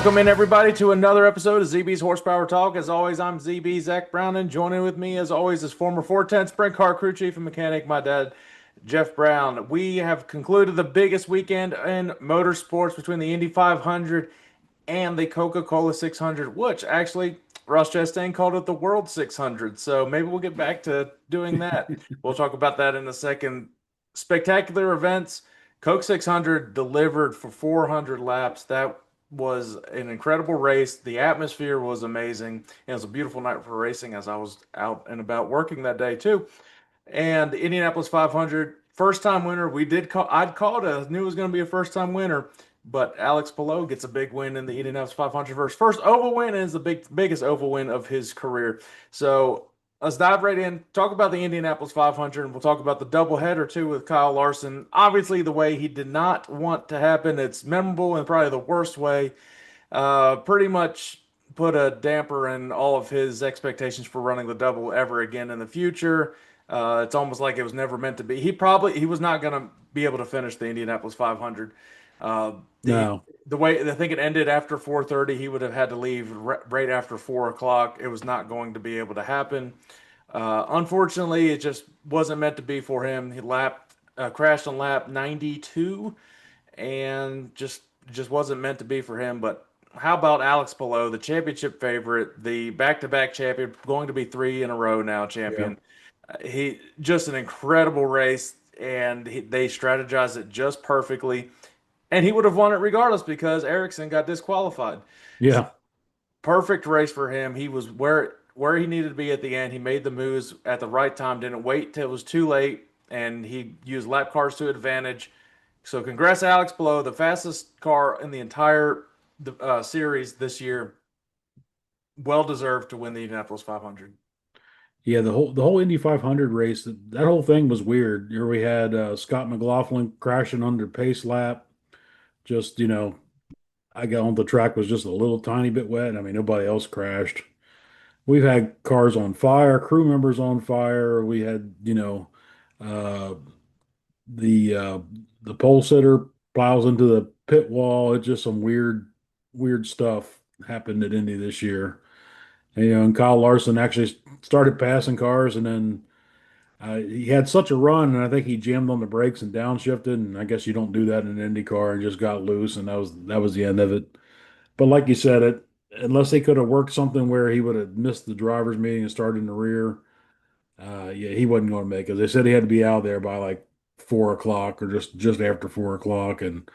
Welcome in, everybody, to another episode of ZB's Horsepower Talk. As always, I'm ZB, Zack Brown, and joining with me, as always, is former 410 Sprint Car crew chief and mechanic, my dad, Jeff Brown. We have concluded the biggest weekend in motorsports between the Indy 500 and the Coca Cola 600, which actually Ross Chastain called it the World 600. So maybe we'll get back to doing that. We'll talk about that in a second. Spectacular events. Coke 600 delivered for 400 laps. That was an incredible race. The atmosphere was amazing. It was a beautiful night for racing as I was out and about working that day too. And the Indianapolis 500, first time winner. I'd called it. I knew it was going to be a first time winner, but Alex Palou gets a big win in the Indianapolis 500 first oval win, and is the biggest oval win of his career. So let's dive right in, talk about the Indianapolis 500, and we'll talk about the doubleheader too with Kyle Larson. Obviously, the way he did not want to happen, it's memorable in probably the worst way. Pretty much put a damper in all of his expectations for running the double ever again in the future. It's almost like it was never meant to be. He was not going to be able to finish the Indianapolis 500. Uh, the No. the way I think it ended after 4:30, he would have had to leave right after 4 o'clock. It was not going to be able to happen. Unfortunately, it just wasn't meant to be for him. Crashed on lap 92, and just wasn't meant to be for him. But how about Alex Palou, the championship favorite, the back-to-back champion, going to be three in a row now Yeah. champion? He just an incredible race, and they strategized it just perfectly, and he would have won it regardless because Ericsson got disqualified. Yeah. Perfect race for him. He was where he needed to be at the end. He made the moves at the right time. Didn't wait till it was too late, and he used lap cars to advantage. So congrats, Alex Palou, the fastest car in the entire series this year. Well deserved to win the Indianapolis 500. Yeah. The whole Indy 500 race, that whole thing was weird. Here we had Scott McLaughlin crashing under pace lap. Just, I got on the track was just a little tiny bit wet. I mean, nobody else crashed. We've had cars on fire, crew members on fire. We had, uh, the uh, the pole sitter plows into the pit wall. It's just some weird stuff happened at Indy this year. And Kyle Larson actually started passing cars, and then he had such a run, and I think he jammed on the brakes and downshifted. And I guess you don't do that in an Indy car, and just got loose, and that was the end of it. But like you said, unless they could have worked something where he would have missed the drivers' meeting and started in the rear, yeah, he wasn't going to make it. They said he had to be out there by like 4 o'clock or just after 4 o'clock, and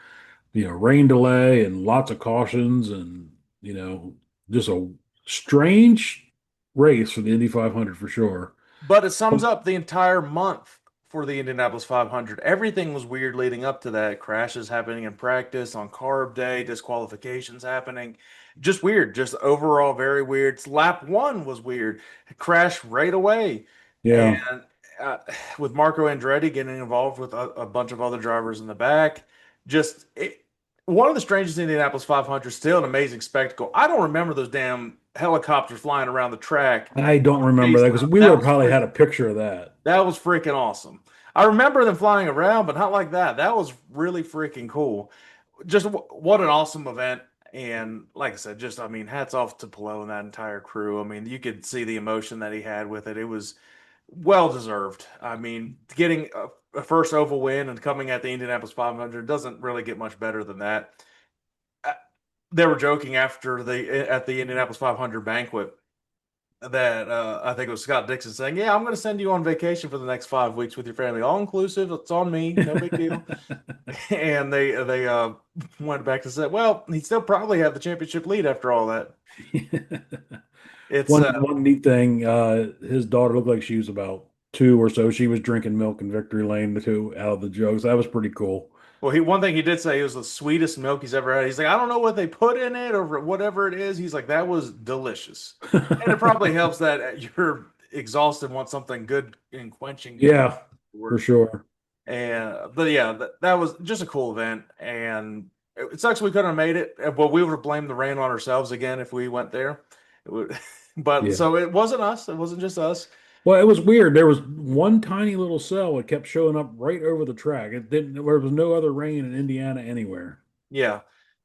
rain delay and lots of cautions, and just a strange race for the Indy 500 for sure. But it sums up the entire month for the Indianapolis 500. Everything was weird leading up to that. Crashes happening in practice on carb day, disqualifications happening. Just weird. Just overall very weird. Lap one was weird. Crashed right away. And Yeah, uh, with Marco Andretti getting involved with a bunch of other drivers in the back, just one of the strangest Indianapolis 500, still an amazing spectacle. I don't remember those damn helicopters flying around the track I don't on the remember pace that because lap. we would have probably had a picture of that. That was freaking awesome. I remember them flying around, but not like that. That was really freaking cool. Just what an awesome event. And like I said, just I mean, hats off to Palou and that entire crew. I mean, you could see the emotion that he had with it. It was well deserved. I mean, getting a first oval win and coming at the Indianapolis 500 doesn't really get much better than that. Uh, They were joking after the at the Indianapolis 500 banquet that I think it was Scott Dixon saying, "Yeah, I'm going to send you on vacation for the next 5 weeks with your family, all inclusive. It's on me, no big deal." And they went back to say, "Well, he still probably have the championship lead after all that." It's One neat thing, his daughter looked like she was about two or so. She was drinking milk in Victory Lane too, out of the jugs. That was pretty cool. well, he one thing he did say, it was the sweetest milk he's ever had. He's like, "I don't know what they put in it or whatever it is." He's like, "That was delicious," and it probably helps that you're exhausted, want something good and quenching before Yeah, for work. sure. And but yeah, that was just a cool event, and it sucks we couldn't have made it. But we would have blamed the rain on ourselves again if we went there. It would, but Yeah. so it wasn't us. It wasn't just us. Well, it was weird. There was one tiny little cell that kept showing up right over the track. There was no other rain in Indiana anywhere. Yeah.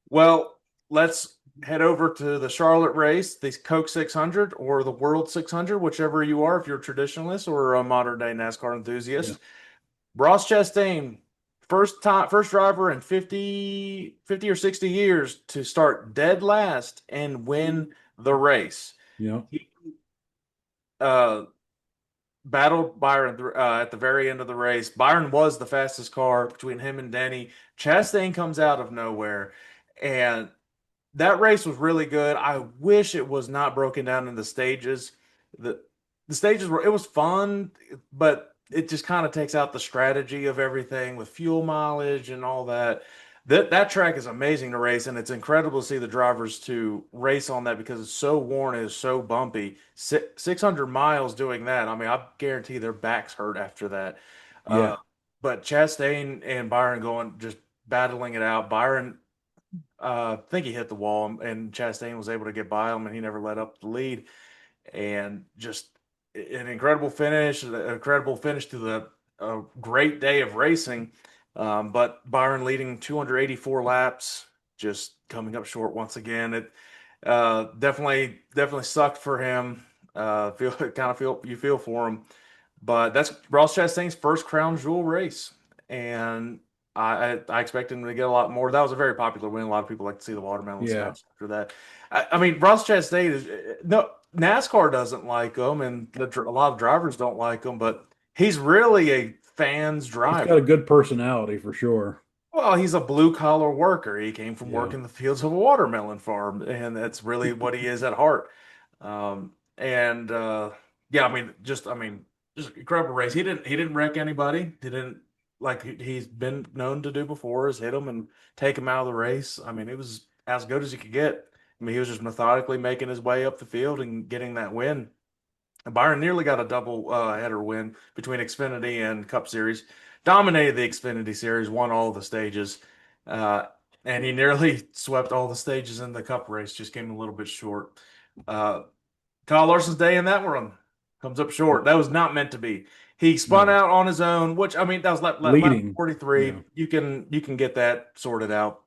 Well, let's head over to the Charlotte race, the Coke 600 or the World 600, whichever you are, if you're a traditionalist or a modern day NASCAR Yeah. enthusiast. Ross Chastain, first driver in 50 or 60 years to start dead last and win the race. Yeah. He uh, battled Byron at the very end of the race. Byron was the fastest car between him and Denny. Chastain comes out of nowhere, and that race was really good. I wish it was not broken down into stages. The the stages were it was fun, but it just kind of takes out the strategy of everything with fuel mileage and all that. That track is amazing to race, and it's incredible to see the drivers to race on that because it's so worn and it's so bumpy. 600 miles doing that. I mean, I guarantee their backs hurt after that. Uh, Yeah. but Chastain and Byron going just battling it out. Byron I think he hit the wall, and Chastain was able to get by him, and he never let up the lead. And just an incredible finish to the a great day of racing. But Byron leading 284 laps, just coming up short once again. It definitely sucked for him. Feel you feel for him, but that's Ross Chastain's first crown jewel race, and I expect him to get a lot more. That was a very popular win. A lot of people like to see the watermelon Yeah. smash after that. I mean, Ross Chastain is no NASCAR doesn't like him, and a lot of drivers don't like him, but he's really a fan's He's got a driver. good personality for sure. Well, he's a blue collar worker. He came from Yeah. working the fields of a watermelon farm, and that's really what he is at heart. And yeah, I mean, just incredible race. He didn't wreck anybody. He didn't like he's been known to do before, is hit him and take him out of the race. I mean, it was as good as you could get. I mean, he was just methodically making his way up the field and getting that win. Byron nearly got a double header win between Xfinity and Cup Series. Dominated the Xfinity Series, won all the stages, uh, and he nearly swept all the stages in the Cup race. Just came a little bit short. Uh, Kyle Larson's day in that one comes up short. That was not meant to be. He spun No. out on his own, which I mean that was lap Leading. 43. Yeah. You can get that sorted out.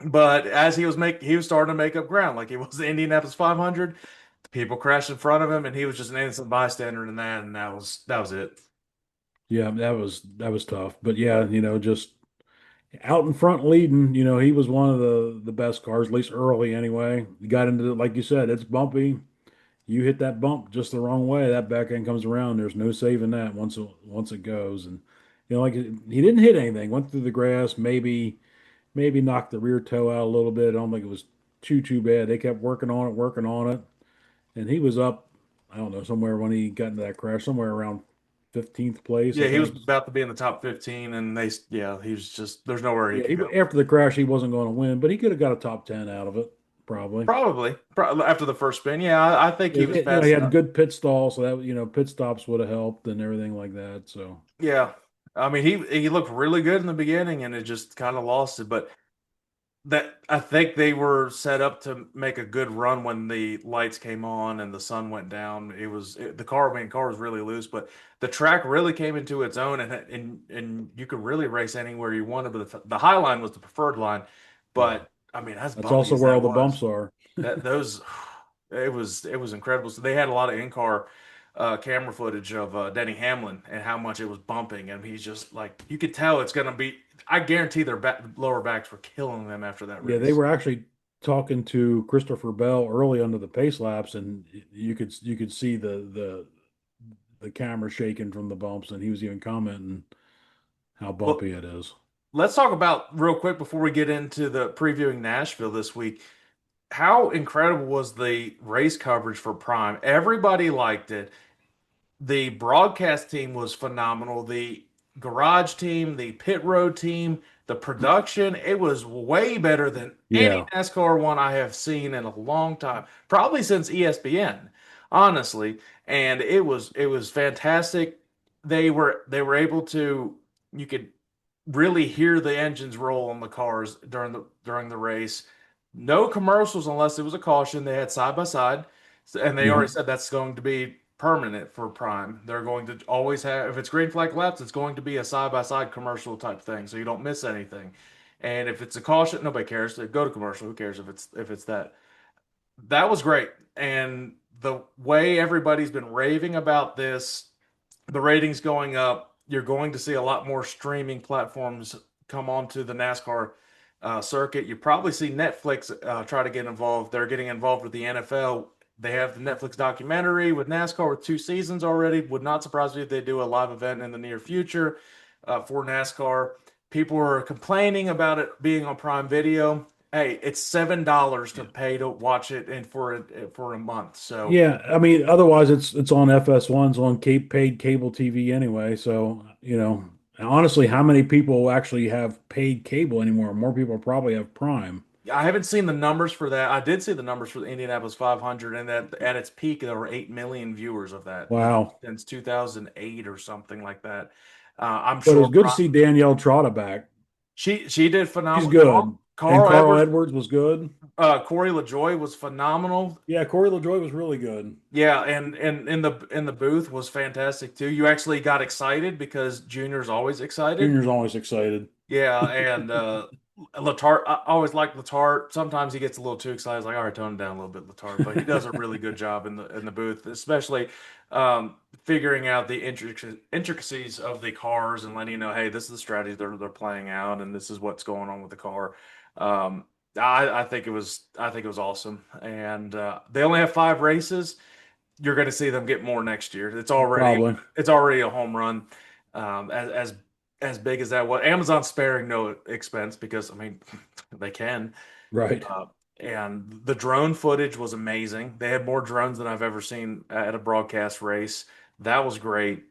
But as he was starting to make up ground, like he was the Indianapolis 500. People crashed in front of him, and he was just an innocent bystander in that, and that was it. Yeah. That was tough. But yeah, just out in front leading, he was one of the best cars, at least early anyway. You got into like you said, it's bumpy. You hit that bump just the wrong way, that back end comes around. There's no saving that once it goes. And like he didn't hit anything. Went through the grass, maybe knocked the rear toe out a little bit. I don't think it was too bad. They kept working on it, and he was up. I don't know somewhere when he got into that crash, somewhere around 15th place, I Yeah, he was think. about to be in the top 15, and yeah, he was just there's nowhere he Yeah, could go. after the crash, he wasn't going to win, but he could have got a top 10 out of it, probably. Probably after the first spin. Yeah, I think he was He fast had a enough. good pit stall, so that pit stops would have helped and everything like that. So Yeah, I mean he looked really good in the beginning, and it just kind of lost it. But that I think they were set up to make a good run when the lights came on and the sun went down. The car was really loose, but the track really came into its own, and you could really race anywhere you wanted. But the high line was the preferred line. yeah, But I mean, as that's bumpy also as where all that the was, bumps are. that those it was incredible. So they had a lot of in-car camera footage of Denny Hamlin and how much it was bumping, and he's just like you could tell it's gonna be. I guarantee their lower backs were killing them after that Yeah, they race. were actually talking to Christopher Bell early under the pace laps, and you could see the camera shaking from the bumps, and he was even commenting how Well, bumpy it is. let's talk about real quick before we get into the previewing Nashville this week. How incredible was the race coverage for Prime? Everybody liked it. The broadcast team was phenomenal. The garage team, the pit road team, the production, it was way better than any Yeah, NASCAR one I have seen in a long time, probably since ESPN, honestly. And it was fantastic. They were able to you could really hear the engines roll on the cars during the race. No commercials unless it was a caution. They had side by side, and they yeah, already said that's going to be permanent for Prime. They're going to always have, if it's green flag laps, it's going to be a side by side commercial type thing, so you don't miss anything. And if it's a caution, nobody cares. They go to commercial. Who cares if it's that? That was great. And the way everybody's been raving about this, the ratings going up, you're going to see a lot more streaming platforms come onto the NASCAR circuit. You probably see Netflix try to get involved. They're getting involved with the NFL. They have the Netflix documentary with NASCAR with 2 seasons already. Would not surprise me if they do a live event in the near future for NASCAR. People are complaining about it being on Prime Video. Hey, it's $7 to pay to watch it and for a month. So Yeah, I mean, otherwise it's on FS1, it's on paid cable TV anyway. So, and honestly, how many people actually have paid cable anymore? More people probably have Prime. I haven't seen the numbers for that. I did see the numbers for the Indianapolis 500, and that at its peak there were 8 million viewers of that Wow. since 2008 or something like that. I'm But it sure was good to see Danielle Trotta back. she did She's phenomenal. good. And Carl Carl Edwards, Edwards was good. Corey LaJoy was phenomenal. Yeah, Corey LaJoy was really good. Yeah, and in the booth was fantastic too. You actually got excited because Junior's always excited. Junior's always excited. Yeah, and Latart, I always like Latart. Sometimes he gets a little too excited. I was like, all right, tone it down a little bit, Latart. But he does a really good job in the booth, especially figuring out the intricacies of the cars and letting you know, hey, this is the strategy they're playing out, and this is what's going on with the car. Um, I think it was awesome, and they only have 5 races. You're going to see them get more next year. Probably. It's already a home run. As big as that was, Amazon's sparing no expense because I mean they can. Right. Uh, and the drone footage was amazing. They had more drones than I've ever seen at a broadcast race. That was great.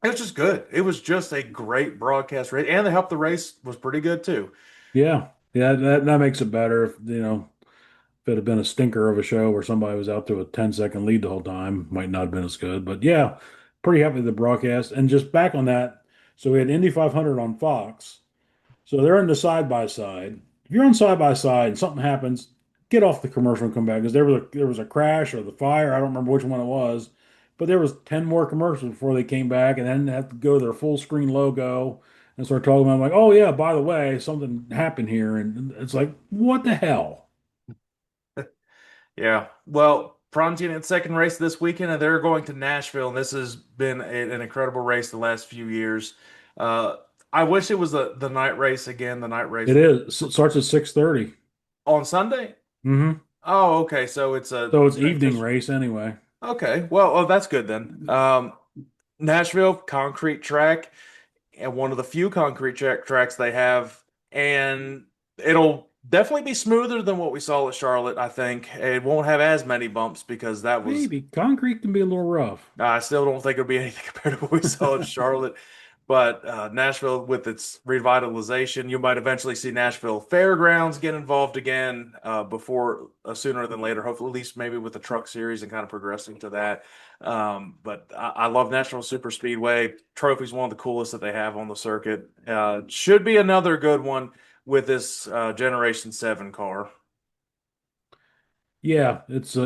It was just good. It was just a great broadcast race, and the help the race was pretty good too. Yeah. Yeah, that makes it better if it had been a stinker of a show where somebody was out to a 10-second lead the whole time, might not have been as good. But yeah, pretty happy with the broadcast. And just back on that, so we had Indy 500 on Fox. So they're in the side by side. If you're on side by side and something happens, get off the commercial and come back because there was a crash or the fire. I don't remember which one it was, but there was 10 more commercials before they came back, and then they had to go to their full screen logo and start talking about like, oh yeah, by the way, something happened here, and it's like, what the hell? Yeah. Well, Frontier's second race this weekend, and they're going to Nashville, and this has been an incredible race the last few years. Uh, I wish it was the night race again, the night race It is. It starts at 6:30. on Sunday. Mm-hmm. Oh, okay. So it's a So it's evening transition. race anyway. Okay. Well, that's good then. Nashville concrete track, and one of the few concrete tracks they have, and it'll definitely be smoother than what we saw at Charlotte. I think it won't have as many bumps because that was. Maybe concrete can be a little rough. I still don't think it'll be anything compared to what we saw at Charlotte. But Nashville, with its revitalization, you might eventually see Nashville Fairgrounds get involved again before sooner than later. Hopefully, at least maybe with the Truck Series and kind of progressing to that. But I love Nashville Superspeedway. Trophy's one of the coolest that they have on the circuit. Should be another good one with this Generation 7 car. Yeah, it's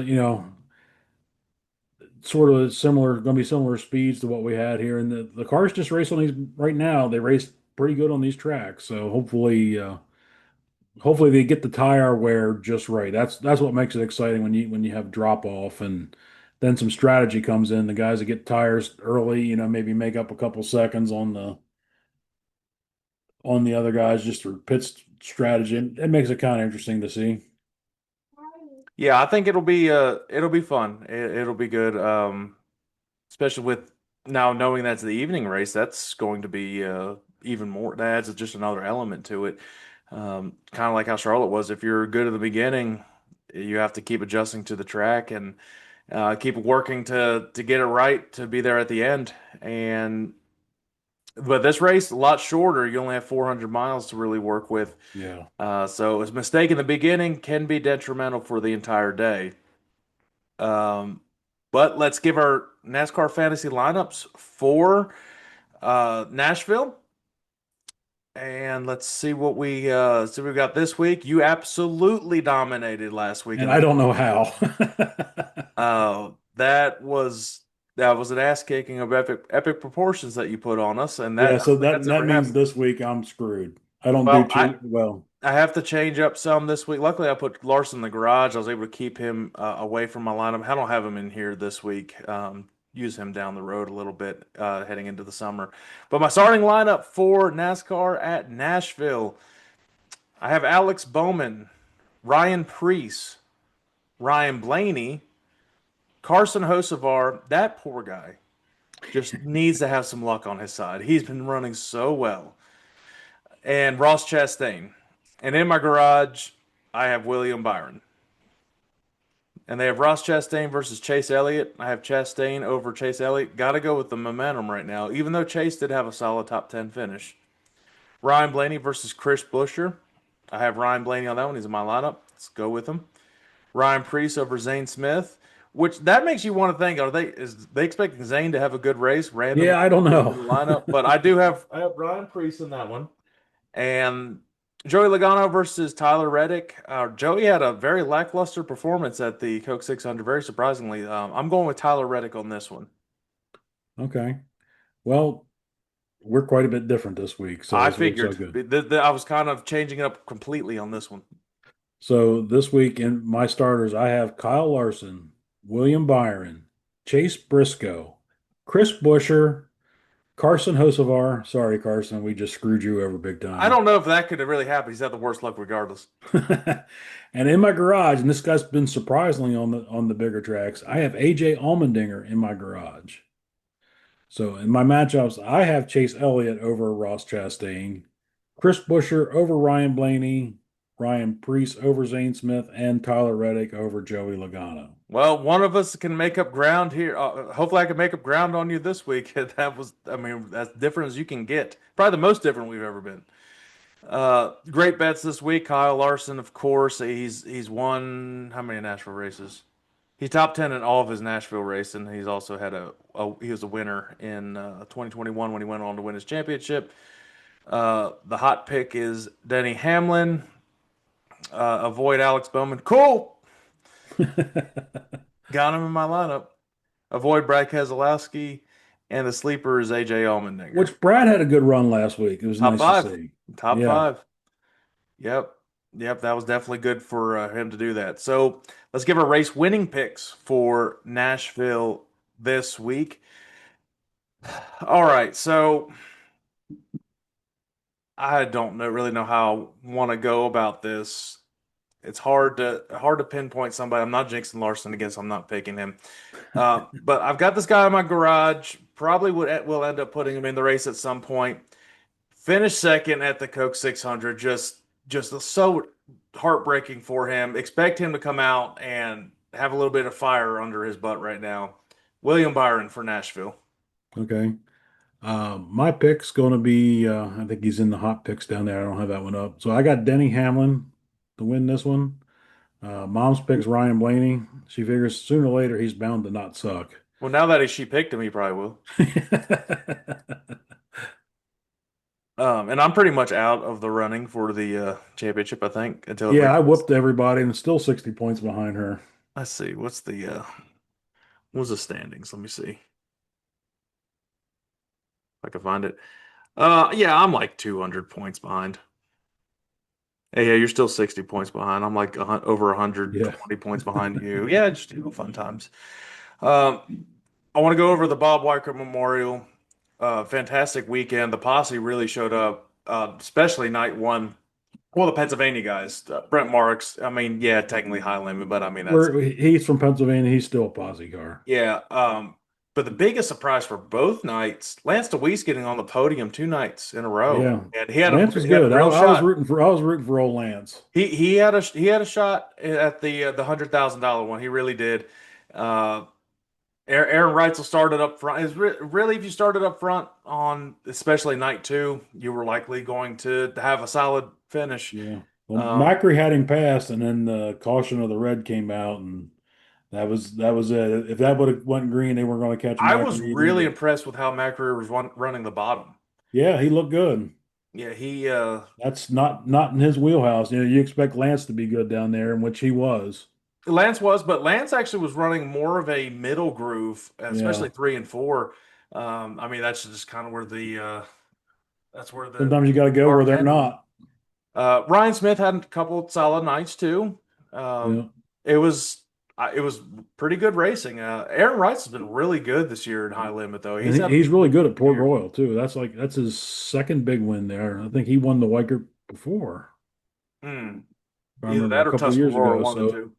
sort of similar, going to be similar speeds to what we had here. And the cars just race on these right now. They race pretty good on these tracks. So hopefully they get the tire wear just right. That's what makes it exciting when you have drop off and then some strategy comes in. The guys that get tires early, maybe make up a couple seconds on the other guys just for strategy. It makes it kind of interesting to see. Yeah, I think it'll be fun. It'll be good. Especially with now knowing that's the evening race, that's going to be even more. That adds just another element to it. Kind of like how Charlotte was. If you're good at the beginning, you have to keep adjusting to the track and keep working to get it right to be there at the end. But this race a lot shorter. You only have 400 miles to really work with. Yeah. So a mistake in the beginning can be detrimental for the entire day. Um, but let's give our NASCAR fantasy lineups for Nashville, and let's see what we got this week. You absolutely dominated last week in And I the don't know how. that was an ass kicking of epic proportions that you put on us, and Yeah, that I so don't think that that's ever that means happened. this week I'm screwed. I don't do Well, too well. I have to change up some this week. Luckily, I put Larson in the garage. I was able to keep him away from my lineup. I don't have him in here this week. Use him down the road a little bit heading into the summer. But my starting lineup for NASCAR at Nashville, I have Alex Bowman, Ryan Preece, Ryan Blaney, Carson Hocevar. That poor guy just needs to have some luck on his side. He's been running so well. And Ross Chastain. And in my garage, I have William Byron. And they have Ross Chastain versus Chase Elliott. I have Chastain over Chase Elliott. Got to go with the momentum right now, even though Chase did have a solid top 10 finish. Ryan Blaney versus Chris Buescher. I have Ryan Blaney on that one. He's in my lineup. Let's go with him. Ryan Preece over Zane Smith, which that makes you want to think: Are they expecting Zane to have a good race randomly Yeah, I don't in the know. lineup? But I have Ryan Preece in that one, and Joey Logano versus Tyler Reddick. Joey had a very lackluster performance at the Coke 600, very surprisingly. I'm going with Tyler Reddick on this one. Okay. Well, we're quite a bit different this week, so I this works out figured good. I was kind of changing it up completely on this one. So this week in my starters, I have Kyle Larson, William Byron, Chase Briscoe, Chris Buescher, Carson Hocevar. Sorry, Carson, we just screwed you over big I time. don't know if that could have really happened. He's had the worst luck regardless. And in my garage, and this guy's been surprisingly on the bigger tracks, I have AJ Allmendinger in my garage. So in my matchups, I have Chase Elliott over Ross Chastain, Chris Buescher over Ryan Blaney, Ryan Preece over Zane Smith, and Tyler Reddick over Joey Logano. Well, one of us can make up ground here. Hopefully, I can make up ground on you this week. I mean, as different as you can get. Probably the most different we've ever been. Great bets this week. Kyle Larson, of course, he's won how many Nashville races? He's top 10 in all of his Nashville racing. He's also had he was a winner in 2021 when he went on to win his championship. The hot pick is Denny Hamlin. Avoid Alex Bowman. Cool. Got him in my lineup. Avoid Brad Keselowski. And the sleeper is AJ Allmendinger. Which Brad had a good run last week. It was Top nice to five. see. Top Yeah. five. Yep. Yep. That was definitely good for him to do that. So let's give our race winning picks for Nashville this week. All right. So I don't really know how I want to go about this. It's hard to pinpoint somebody. I'm not jinxing Larson against. I'm not picking him. But I've got this guy in my garage. Probably will end up putting him in the race at some point. Finished second at the Coke 600. Just so heartbreaking for him. Expect him to come out and have a little bit of fire under his butt right now. William Byron for Nashville. Okay. My pick's going to be, I think he's in the hot picks down there. I don't have that one up. So I got Denny Hamlin to win this one. Mom's pick's Ryan Blaney. She figures sooner or later he's bound to not suck. Well, now that she picked him, he probably will. And I'm pretty much out of the running for the championship, I think, until it Yeah, I resets. whooped everybody and still 60 points behind her. Let's see. What's the standings? Let me see if I can find it. Yeah, I'm like 200 points behind. Hey, yeah, you're still 60 points behind. I'm like over Yeah. 120 points behind you. Yeah, just fun times. I want to go over the Bob Weicker Memorial. Fantastic weekend. The posse really showed up, especially night one. Well, the Pennsylvania guys, Brent Marks. I mean, yeah, technically high limit, but I mean that's He's from Pennsylvania. He's still a posse car. yeah. But the biggest surprise for both nights, Lance DeWeese getting on the podium 2 nights in a row, Yeah. and Lance was he had a good. real shot. I was rooting for old Lance. He had a shot at the $100,000 one. He really did. Uh, Aaron Reitzel started up front. Really, if you started up front on especially night two, you were likely going to have a solid finish. Yeah. Well, Um, Macri had him passed, and then the caution of the red came out, and that was it. If that would have went green, they weren't going to catch I was Macri really either. impressed with how McRae was running the bottom. Yeah, he looked good. Yeah, he That's not in his wheelhouse. You know, you expect Lance to be good down there, in which he was. Lance was, but Lance actually was running more of a middle groove, Yeah. especially 3 and 4. I mean, that's just kind of where that's where the Sometimes you got to go where Mark they're had him. not. Ryan Smith had a couple solid nights too. Um, Yeah. it was it was pretty good racing. Aaron Rice has been really good this year in high limit though. And He's had a he's really good at good Port year. Royal too. That's his second big win there. I think he won the Weicker before, Hmm. if I Either remember a that or couple of years Tuscarora, ago. one of the So two.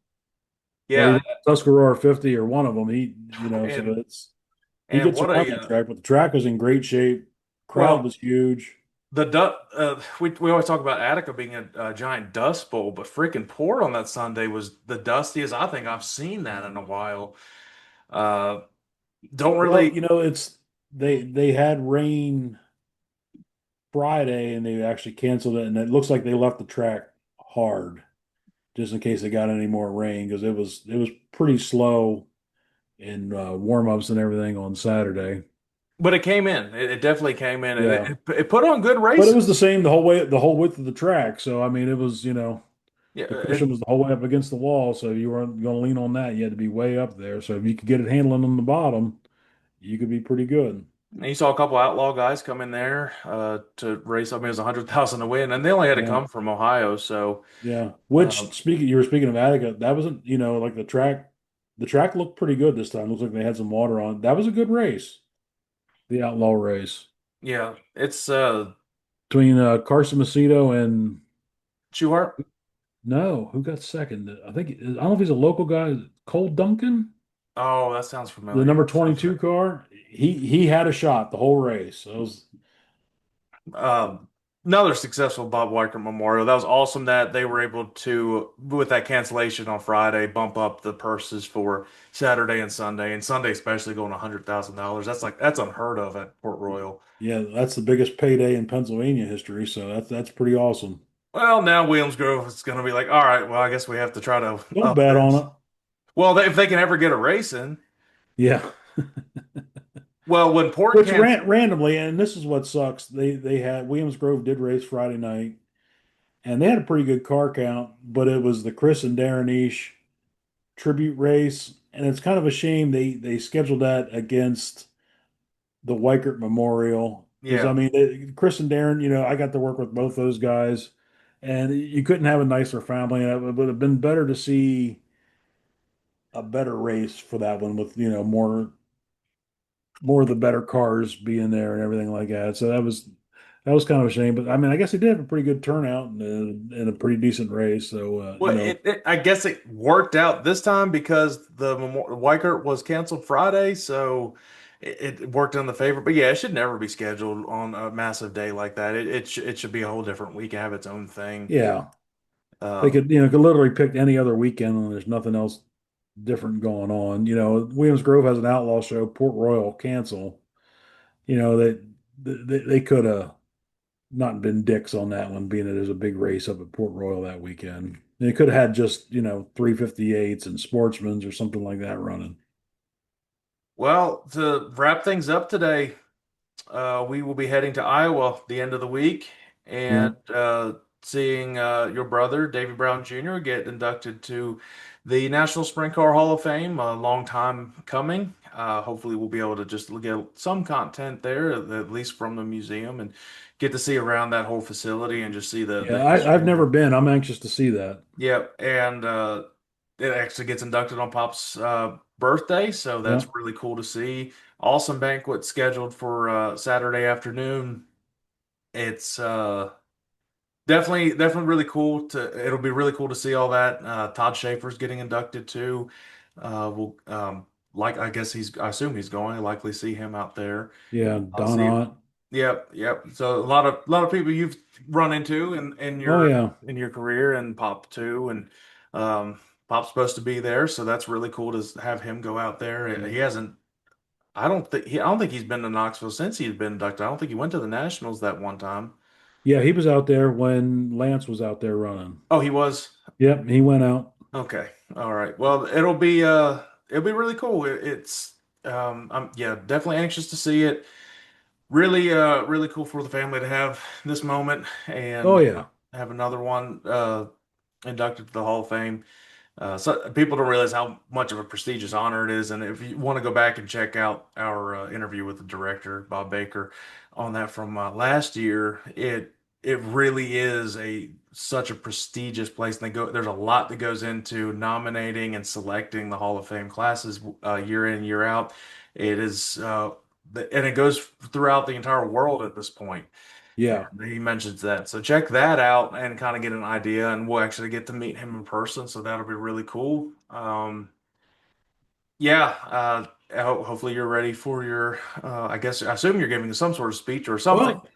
yeah, he Yeah, won Tuscarora 50 or one of them. So and he and gets what around a that track, but the track was in great shape. Crowd well was huge. we always talk about Attica being a giant dust bowl, but freaking Port on that Sunday was the dustiest I think I've seen that in a while. Uh, don't Well, really. it's they had rain Friday and they actually canceled it, and it looks like they left the track hard just in case they got any more rain because it was pretty slow in warm-ups and everything on Saturday. But it came in. It definitely came in, and Yeah. it put on good But it was the races. same the whole width of the track. So I mean it was, Yeah, the cushion was the whole way up against the wall. So you weren't going to lean on that. You had to be way up there. So if you could get it handling on the bottom, you could be pretty good. and you saw a couple outlaw guys come in there to race. I mean, it was 100,000 to win, and they only had to Yeah. come from Ohio. So, Yeah. um, Which you were speaking of Attica, that wasn't, like the track looked pretty good this time. Looks like they had some water on it. That was a good race, the outlaw race yeah, it's between Carson Macedo and Schuhart. no, who got second? I don't know if he's a local guy, Cole Duncan, Oh, that sounds the familiar. number That sounds 22 familiar. car. He had a shot the whole race. It was Um, Another successful Bob Weicker Memorial. That was awesome that they were able to, with that cancellation on Friday, bump up the purses for Saturday and Sunday especially going $100,000. That's unheard of at Port Royal. yeah, that's the biggest payday in Pennsylvania history. So that's pretty awesome. Well, now Williams Grove is going to be like, all right, well, I guess we have to try to Don't up bet on this. it. Well, if they can ever get a race in. Yeah. Well, when Port Which canceled, randomly, and this is what sucks. They had Williams Grove did race Friday night, and they had a pretty good car count, but it was the Chris and Darren Eash tribute race, and it's kind of a shame they scheduled that against the Weichert Memorial because I yeah. mean Chris and Darren, I got to work with both those guys, and you couldn't have a nicer family. And it would have been better to see a better race for that one with more of the better cars being there and everything like that. So that was kind of a shame. But I mean, I guess they did have a pretty good turnout and a pretty decent race. So Well, I guess it worked out this time because the Weichert was canceled Friday, so it worked in the favor. But yeah, it should never be scheduled on a massive day like that. It should be a whole different week and have its own thing. yeah, they Um, could literally pick any other weekend when there's nothing else different going on. Williams Grove has an outlaw show. Port Royal cancel. They could have not been dicks on that one, being that there's a big race up at Port Royal that weekend. They could have had just 358s and Sportsmans or something like that running. well, to wrap things up today, we will be heading to Iowa the end of the week Yeah, and seeing your brother, Davey Brown Jr., get inducted to the National Sprint Car Hall of Fame. A long time coming. Hopefully, we'll be able to just get some content there, at least from the museum, and get to see around that whole facility and just see the yeah. I've history. never been. I'm anxious to see that. Yep, and it actually gets inducted on Pop's birthday, so Yeah, that's really cool to see. Awesome banquet scheduled for Saturday afternoon. It's definitely really cool to. It'll be really cool to see all that. Todd Schaefer's getting inducted too. We'll like I guess I assume he's going. I'll likely see him out there. yeah. I'll Don see. Ott. Yep. So a lot of people you've run into in Oh your yeah, career and Pop too, and um, Pop's supposed to be there, so that's really cool to have him go out there. He hasn't. I don't think he's been to Knoxville since he's been inducted. I don't think he went to the Nationals that one time. yeah. He was out there when Lance was out there running. Oh, he was. Yep, he went out. Okay. All right. Well, it'll be really cool. I'm yeah, definitely anxious to see it. Really cool for the family to have this moment Oh and yeah, have another one inducted to the Hall of Fame. So people don't realize how much of a prestigious honor it is, and if you want to go back and check out our interview with the director Bob Baker on that from last year, it really is a such a prestigious place. And there's a lot that goes into nominating and selecting the Hall of Fame classes year in, year out. It is, and it goes throughout the entire world at this point. And Yeah. he mentions that. So check that out and kind of get an idea. And we'll actually get to meet him in person. So that'll be really cool. Yeah. Hopefully you're ready for your, I assume you're giving some sort of speech or something. Well,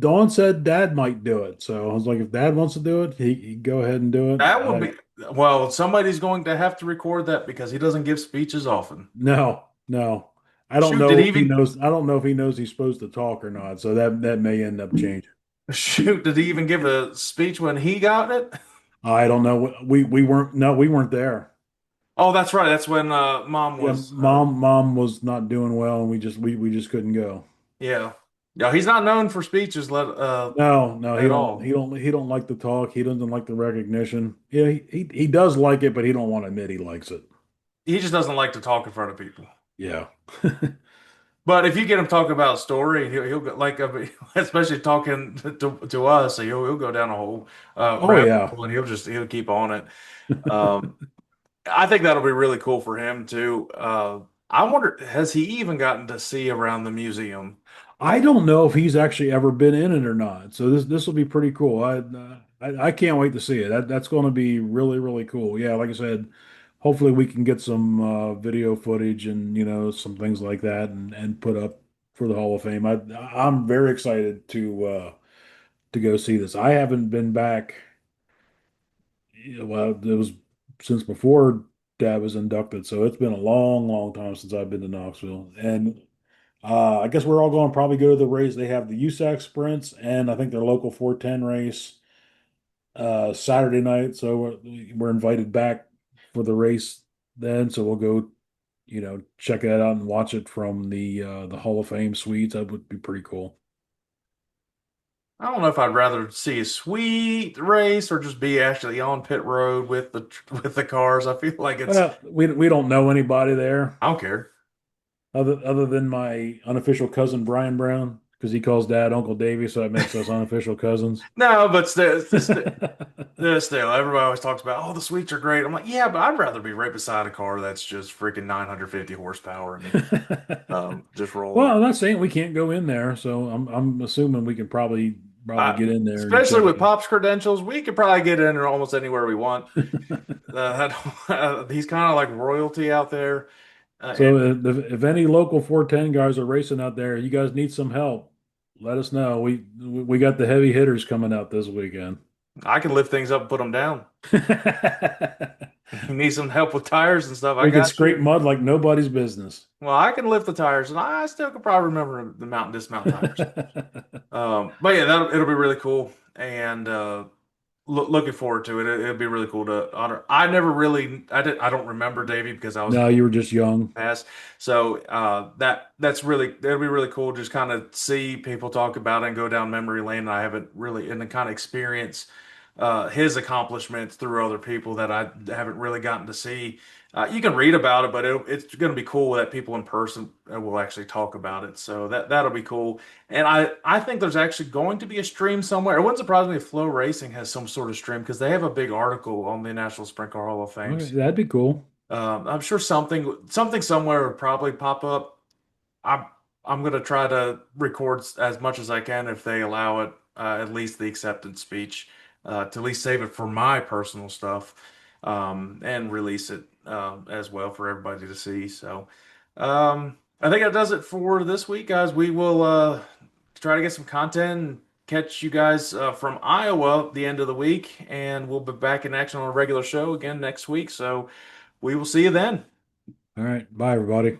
Dawn said Dad might do it, so I was like, if Dad wants to do it, he'd go ahead and do it. That would be, well, somebody's going to have to record that because he doesn't give speeches often. No, no, I don't Shoot, did know he if he even, knows. I don't know if he knows he's supposed to talk or not. So that may end up changing. shoot, did he even give a speech when he got it? I don't know. We weren't. No, we weren't there. Oh, that's right. That's when mom Yeah, was mom was not doing well, and we just couldn't go. yeah. Yeah, he's not known for speeches No, no, he at don't. all. He don't like the talk. He doesn't like the recognition. Yeah, he does like it, but he don't want to admit he likes it. He just doesn't like to talk in front of people. Yeah. But if you get him talking about a story, he'll go, like especially talking to us, he'll go down a whole Oh rabbit yeah. hole and he'll keep on it. Um, I think that'll be really cool for him too. I wonder, has he even gotten to see around the museum? I don't know if he's actually ever been in it or not. So this will be pretty cool. I can't wait to see it. That's going to be really really cool. Yeah, like I said, hopefully we can get some video footage and some things like that and put up for the Hall of Fame. I'm very excited to go see this. I haven't been back. Well, it was since before Dad was inducted, so it's been a long, long time since I've been to Knoxville. And I guess we're all going to probably go to the race. They have the USAC sprints and I think their local 410 race Saturday night. So we're invited back for the race then. So we'll go, check that out and watch it from the Hall of Fame suites. That would be pretty cool. I don't know if I'd rather see a sweet race or just be actually on pit road with the cars. I feel like Well, we don't know anybody there I don't care. other than my unofficial cousin Brian Brown because he calls Dad Uncle Davey, so that makes us unofficial cousins. No, but still, everybody always talks about, oh, the sweets are great. I'm like, yeah, but I'd rather be right beside a car that's just freaking 950 horsepower and just rolling. Well, I'm not saying we can't go in there, so I'm assuming we can probably get in there and Especially check with it Pop's credentials, we could probably get in there almost anywhere we want. He's kind of like royalty out there. So if any local 410 guys are racing out there, you guys need some help, let us know. We got the heavy hitters coming out this weekend. I can lift things up and put them down. You need some help with tires and stuff, I We can got scrape you. mud like nobody's business. Well, I can lift the tires, and I still could probably remember the mountain dismount tires. But yeah, it'll be really cool, and looking forward to it. It'll be really cool to honor. I don't remember Davey because I was No, you were just young. past. So that's really that'll be really cool. Just kind of see people talk about it and go down memory lane. And I haven't really and then kind of experience his accomplishments through other people that I haven't really gotten to see. You can read about it, but it's going to be cool that people in person will actually talk about it. So that'll be cool. And I think there's actually going to be a stream somewhere. It wouldn't surprise me if Flow Racing has some sort of stream because they have a big article on the National Sprint Car Hall of Fame. Okay, that'd be cool. I'm sure something somewhere would probably pop up. I'm I'm gonna try to record as much as I can if they allow it, at least the acceptance speech, to at least save it for my personal stuff, and release it as well for everybody to see. So I think that does it for this week, guys. We will try to get some content and catch you guys from Iowa at the end of the week, and we'll be back in action on a regular show again next week. So we will see you then. All right. Bye, everybody.